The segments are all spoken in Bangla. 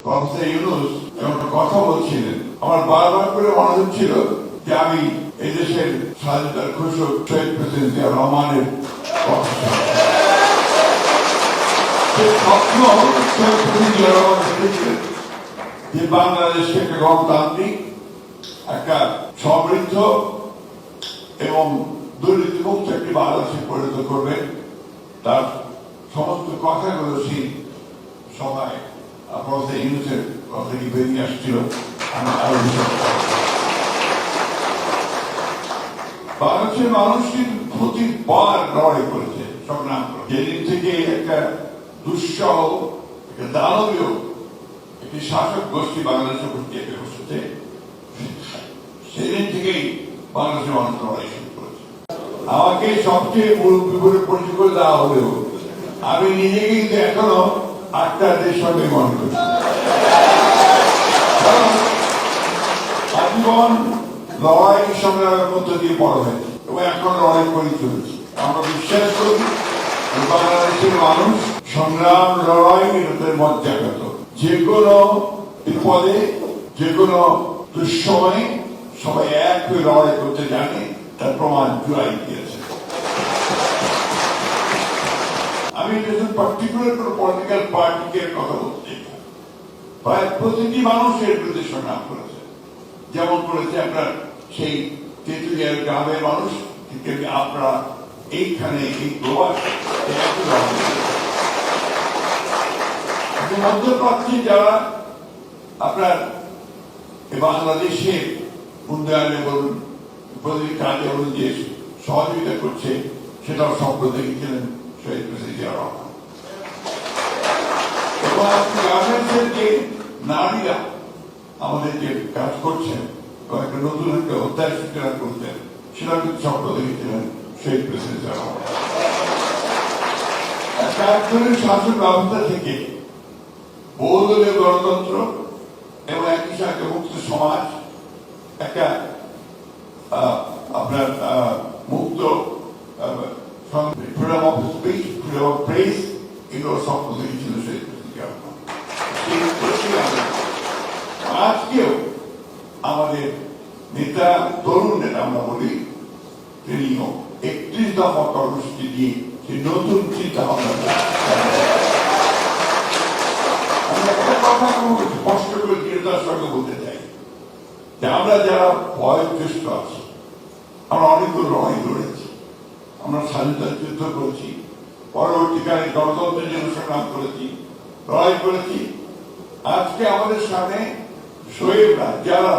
প্রফেসর ইউনূস একটা কথা বলছিলেন, আমার বারবার করে মনে হচ্ছিল যে আমি এই দেশের স্বাধীনতার ঘোষক শহীদ প্রেসিডেন্ট জিয়া রহমানের কথা স্বপ্ন যে বাংলাদেশকে একটা গণতান্ত্রিক, একটা সমৃদ্ধ এবং দুর্নীতিমুক্ত একটি বাংলাদেশে পরিণত করবে। তার সমস্ত কথাগুলো সেই সময় প্রফেসর ইউনূসের কথা কি বেরিয়ে আসছিল। আমি আরো বাংলাদেশের মানুষ কিন্তু প্রতিবার লড়াই করেছে, সংগ্রাম করে। যেদিন থেকে একটা দুঃসহ একটা দানবীয় একটি শাসক গোষ্ঠী বাংলাদেশের উপর চেপে বসেছে, সেদিন থেকেই বাংলাদেশের মানুষ লড়াই শুরু করেছে। আমাকে সবচেয়ে মুরব্বী বলে পরিচয় করে দেওয়া হলেও আমি নিজেকে কিন্তু এখনো আক্তারদের সঙ্গে মনে করি। আজীবন লড়াই সংগ্রামের মধ্য দিয়ে বড় হয়েছে এবং এখন লড়াই করে চলেছি। আমরা বিশ্বাস করি বাংলাদেশের মানুষ সংগ্রাম লড়াই এদের মজ্জাগত। যে কোনো বিপদে, যে কোনো দুঃসময়ে সবাই এক হয়ে লড়াই করতে জানে, তার প্রমাণ জুড়াই দিয়েছে। আমি পার্টিকুলার কোন পলিটিক্যাল পার্টিকে কথা বলতে প্রায় প্রতিটি মানুষের বিরুদ্ধে সংগ্রাম করেছে। যেমন করেছে আপনার সেই তেঁতুলিয়ার গ্রামের মানুষ, আপনারা এইখানে এই প্রবাস মধ্যপ্রাচ্যে যারা আপনার বাংলাদেশের উন্নয়নে বলুন, প্রতিটি কাজে বলুন যে সহযোগিতা করছে, সেটাও স্বপ্ন দেখেছিলেন শহীদ প্রেসিডেন্ট জিয়া রহমান। এবং গার্মেন্টসের যে নারীরা আমাদের যে কাজ করছেন, একটা নতুন একটা অধ্যায় সূচনা করতেন, সেটা কিন্তু স্বপ্ন দেখেছিলেন শহীদ প্রেসিডেন্ট জিয়া রহমান। একজনের শাসন ব্যবস্থা থেকে বহুদলীয় গণতন্ত্র এবং একই সাথে মুক্ত সমাজ, একটা আপনার মুক্ত freedom of speech, freedom of press, এগুলো স্বপ্ন দেখেছিল শহীদ প্রেসিডেন্ট জিয়া রহমান। আজকেও আমাদের নেতা, তরুণ নেতা আমরা বলি, তিনিও 31 দফা কর্মসূচি দিয়ে সেই নতুন চিন্তা ভাবনা। আমি একটা কথা স্পষ্ট করে দৃঢ়তার সঙ্গে বলতে চাই যে আমরা যারা বয়োজ্যেষ্ঠ আছি, আমরা অনেকগুলো লড়াই লড়েছি, আমরা স্বাধীনতার যুদ্ধ করেছি, পরবর্তীকালে গণতন্ত্রের জন্য সংগ্রাম করেছি, লড়াই করেছি। আজকে আমাদের সামনে শহীদরা যারা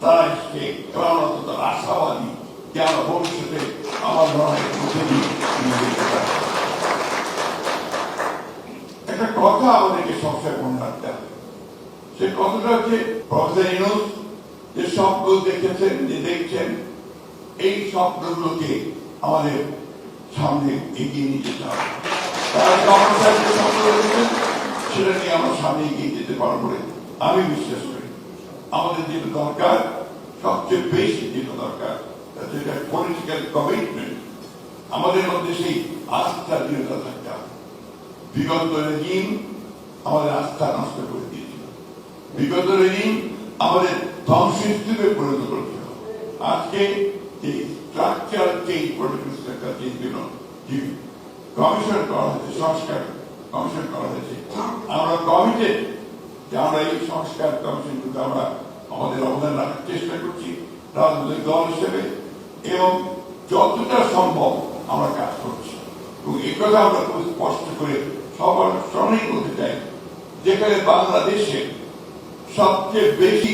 তারা এসছে এবং আমরা তো তার আশাবাদী যে আমরা ভবিষ্যতে আমার লড়াইয়ের মধ্যে দিয়ে একটা কথা আমাদেরকে সবসময় মনে রাখতে হবে। সে কথাটা হচ্ছে প্রফেসর ইউনূস যে স্বপ্ন দেখেছেন, যে দেখছেন, এই স্বপ্নগুলোকে আমাদের সামনে এগিয়ে নিয়ে যেতে হবে। তারা যে স্বপ্ন দেখেছেন সেটা নিয়ে আমরা সামনে এগিয়ে যেতে পারবো বলে আমি বিশ্বাস করি। আমাদের যেটা দরকার, সবচেয়ে বেশি যেটা দরকার, যেটা পলিটিক্যাল কমিটমেন্ট, আমাদের মধ্যে সেই আস্থা দৃঢ়তা থাকতে হবে। বিগত রেজিম আমাদের আস্থা নষ্ট করে দিয়েছিল, বিগত রেজিম আমাদের ধ্বংসস্তূপে পরিণত করেছিল। আজকে এই structural change, political structure change জন্য যে কমিশন করা হয়েছে, সংস্কার কমিশন করা হয়েছে, আমরা কমিটেড যে আমরা এই সংস্কার কমিশনগুলো আমরা আমাদের অবদান রাখার চেষ্টা করছি রাজনৈতিক দল হিসেবে, এবং যতটা সম্ভব আমরা কাজ করছি। এবং এই কথা আমরা খুব স্পষ্ট করে সবার সামনেই বলতে চাই, যেখানে বাংলাদেশের সবচেয়ে বেশি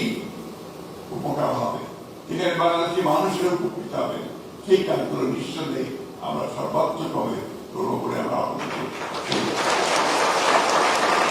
উপকার হবে, যেখানে বাংলাদেশের মানুষের উপকৃত হবে, সেই কাজগুলো নিঃসন্দেহে আমরা সর্বাত্মকভাবে করবো বলে আমরা